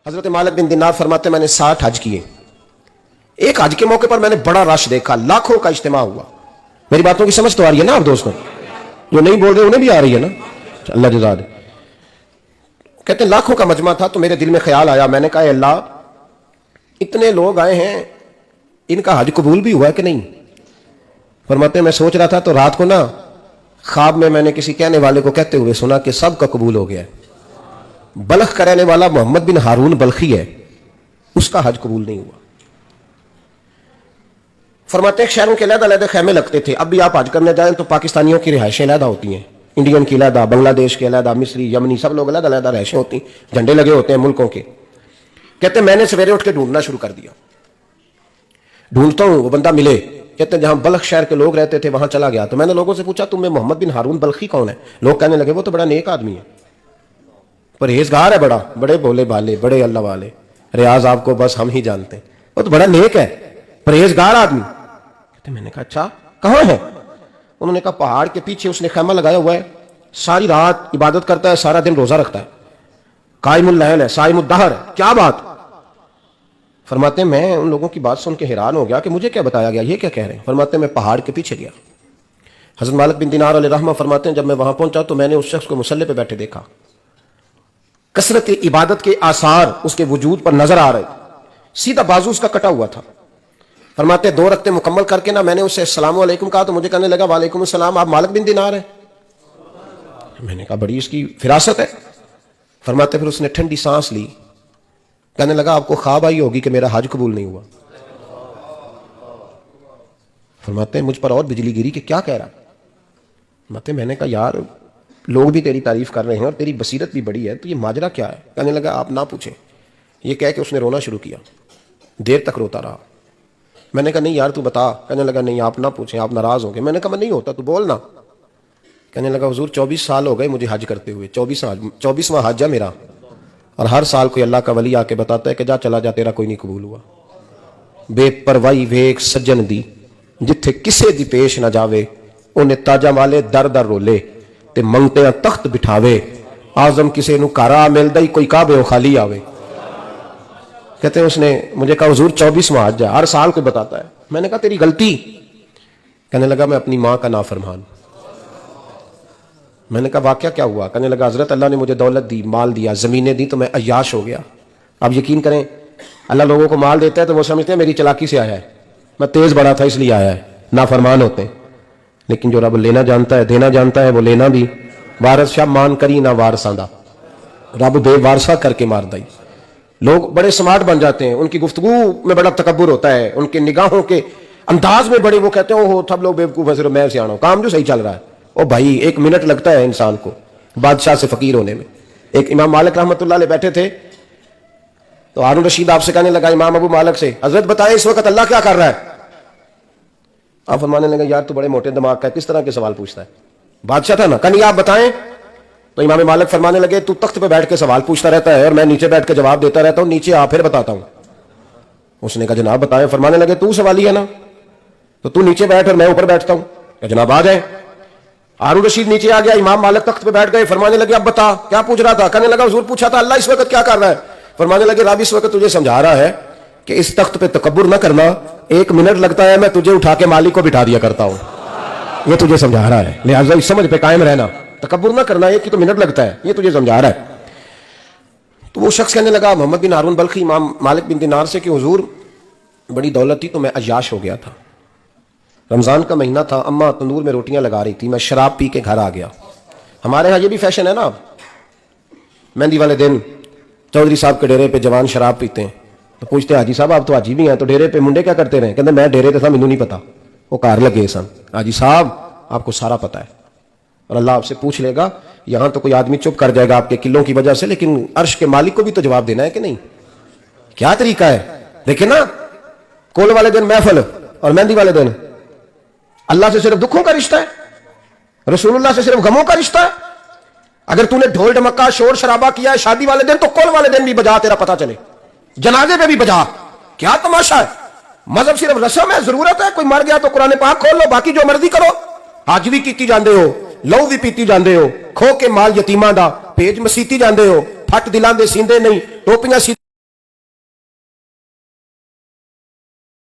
हजरत मालिक बिन दिनार फरमाते मैंने 60 हज किए। एक हज के मौके पर मैंने बड़ा रश देखा, लाखों का इज्तिमा हुआ। मेरी बातों की समझ तो आ रही है ना आप दोस्तों? जो नहीं बोल रहे उन्हें भी आ रही है ना? अल्लाह जज़ा दे। कहते हैं लाखों का मजमा था तो मेरे दिल में ख्याल आया, मैंने कहा अल्लाह इतने लोग आए हैं, इनका हज कबूल भी हुआ कि नहीं? फरमाते मैं सोच रहा था तो रात को ना ख्वाब में मैंने किसी कहने वाले को कहते हुए सुना कि सब का कबूल हो गया है। बल्ख का रहने वाला मोहम्मद बिन हारून बल्खी है, उसका हज कबूल नहीं हुआ। फरमाते हैं शहरों के अलग-अलग खैमे लगते थे। अब भी आप हज करने जाएं तो पाकिस्तानियों की रिहायशें अलग होती हैं, इंडियन की अलग, बांग्लादेश के अलग, मिस्री, यमनी, सब लोग अलग अलग रिहायशें होती, झंडे लगे होते हैं मुल्कों के। कहते मैंने सवेरे उठ के ढूंढना शुरू कर दिया। ढूंढता हूं, वो बंदा मिले। कहते हैं जहां बल्ख शहर के लोग रहते थे वहां चला गया तो मैंने लोगों से पूछा तुम्हें मोहम्मद बिन हारून बल्खी कौन है? लोग कहने लगे वो तो बड़ा नेक आदमी है, परहेजगार है, बड़े भोले भाले, बड़े अल्लाह वाले, रियाज आपको बस हम ही जानते हैं, वो तो बड़ा नेक है, परहेजगार आदमी। कहते मैंने कहा अच्छा कहां है? उन्होंने कहा पहाड़ के पीछे उसने खैमा लगाया हुआ है, सारी रात इबादत करता है, सारा दिन रोजा रखता है, कायमुल लैल है, साइमुद दहर है। क्या बात? फरमाते मैं उन लोगों की बात सुन के हैरान हो गया कि मुझे क्या बताया गया, ये क्या कह रहे हैं? फरमाते मैं पहाड़ के पीछे गया। हज़रत मालिक बिन दिनार अलैहिर्रहमा फरमाते हैं जब मैं वहां पहुंचा तो मैंने उस शख्स को मुसल्ले पे बैठे देखा। कसरत इबादत के आसार उसके वजूद पर नजर आ रहे, सीधा बाजू उसका कटा हुआ था। फरमाते 2 रकते मुकम्मल करके ना मैंने उससे अस्सलामु अलैकुम कहा तो मुझे कहने लगा वालेकुम अस्सलाम, आप मालिक बिन दिनार हैं? मैंने कहा बड़ी इसकी फिरासत है। फरमाते फिर उसने ठंडी सांस ली, कहने लगा आपको ख्वाब आई होगी कि मेरा हज कबूल नहीं हुआ। फरमाते मुझ पर और बिजली गिरी कि क्या कह रहा? फरमाते मैंने कहा यार लोग भी तेरी तारीफ कर रहे हैं और तेरी बसीरत भी बड़ी है, तो ये माजरा क्या है? कहने लगा आप ना पूछे। ये कह के उसने रोना शुरू किया, देर तक रोता रहा। मैंने कहा नहीं यार तू बता। कहने लगा नहीं आप ना पूछें, आप नाराज होंगे। मैंने कहा मैं नहीं होता, तू बोल ना। कहने लगा हुजूर 24 साल हो गए मुझे हज करते हुए, 24वां हज है मेरा, और हर साल कोई अल्लाह का वली आके बताता है कि जा चला जा तेरा कोई नहीं कबूल हुआ। बेपरवाही वेख सज्जन दी जिथे किसे दी पेश ना जावे, उन्हें ताजा माले दर दर रोले ते मंगते तख्त बिठावे, आजम किसे नु कारा मिलदा ही कोई काबे खाली आवे। कहते हैं उसने मुझे कहा हुजूर 24वां हज है, हर साल कोई बताता है। मैंने कहा तेरी गलती। कहने लगा मैं अपनी माँ का नाफरमान। मैंने कहा वाकया क्या हुआ? कहने लगा हजरत अल्लाह ने मुझे दौलत दी, माल दिया, जमीनें दी तो मैं अय्याश हो गया। अब यकीन करें अल्लाह लोगों को माल देता है तो वो समझते हैं मेरी चालाकी से आया है, मैं तेज बड़ा था इसलिए आया है, नाफरमान होते हैं। लेकिन जो रब लेना जानता है, देना जानता है, वो लेना भी। वारस शाह मान करी ना वारसा दा, रब बेवारसा करके मार दई। लोग बड़े स्मार्ट बन जाते हैं, उनकी गुफ्तगू में बड़ा तकब्बुर होता है, उनके निगाहों के अंदाज में बड़े वो कहते हैं ओहो सब लोग बेवकूफ है, सिर्फ मैं सियाना हूं, काम जो सही चल रहा है। ओ भाई 1 मिनट लगता है इंसान को बादशाह से फकीर होने में। एक इमाम मालिक रहमतुल्लाह अलैह बैठे थे तो हारून रशीद आपसे कहने लगा इमाम अबू मालिक से, हजरत बताए इस वक्त अल्लाह क्या कर रहा है? आप फरमाने लगे यार तू बड़े मोटे दिमाग का, किस तरह के सवाल पूछता है? बादशाह था ना, कहनी आप बताएं। तो इमाम मालिक फरमाने लगे तू तख्त पे बैठ के सवाल पूछता रहता है और मैं नीचे बैठ के जवाब देता रहता हूं, नीचे आ फिर बताता हूं। उसने कहा जनाब बताएं। फरमाने लगे तू सवाली है ना, तो तू नीचे बैठ और मैं ऊपर बैठता हूं। जनाब आ जाए। हारून रशीद नीचे आ गया, इमाम मालिक तख्त पे बैठ गए। फरमाने लगे अब बता क्या पूछ रहा था? कहने लगा हुजूर पूछा था अल्लाह इस वक्त क्या कर रहा है? फरमाने लगे रब इस वक्त तुझे समझा रहा है कि इस तख्त पे तकब्बुर ना करना, 1 मिनट लगता है मैं तुझे उठा के मालिक को बिठा दिया करता हूं, ये तुझे समझा रहा है, लिहाजा इस समझ पे कायम रहना, तकब्बुर ना करना, एक ही तो मिनट लगता है, ये तुझे समझा रहा है। तो वो शख्स कहने लगा मोहम्मद बिन हारून बल्खी इमाम मालिक बिन दिनार से कि हुजूर बड़ी दौलत थी तो मैं अय्याश हो गया था। रमजान का महीना था, अम्मा तंदूर में रोटियां लगा रही थी, मैं शराब पी के घर आ गया। हमारे यहाँ ये भी फैशन है ना, मेहंदी वाले दिन चौधरी साहब के डेरे पे जवान शराब पीते हैं तो पूछते हाजी साहब आप तो हाजी भी हैं, तो डेरे पे मुंडे क्या करते रहे? कहते मैं डेरे पे था मैनू नहीं पता, वो कार लगे सन। हाजी साहब आपको सारा पता है और अल्लाह आपसे पूछ लेगा। यहां तो कोई आदमी चुप कर जाएगा आपके किलों की वजह से, लेकिन अर्श के मालिक को भी तो जवाब देना है कि नहीं? क्या तरीका है? देखिए ना, कोल वाले दिन महफिल और मेहंदी वाले दिन अल्लाह से सिर्फ दुखों का रिश्ता है, रसूलुल्लाह से सिर्फ गमों का रिश्ता है। अगर तूने ढोल ढमक्का शोर शराबा किया है शादी वाले दिन तो कोल वाले दिन भी बजा, तेरा पता चले, जनाजे पे भी बजा। क्या तमाशा है? मजहब सिर्फ रस्म है, जरूरत है, कोई मर गया तो कुरान पाक खोल लो, बाकी जो मर्जी करो। हज भी कीती जांदे हो, लहू भी पीती जांदे हो, खो के माल यतीमां दा भेज मसीती जांदे हो, फट दिलां दे सींदे नहीं, टोपियां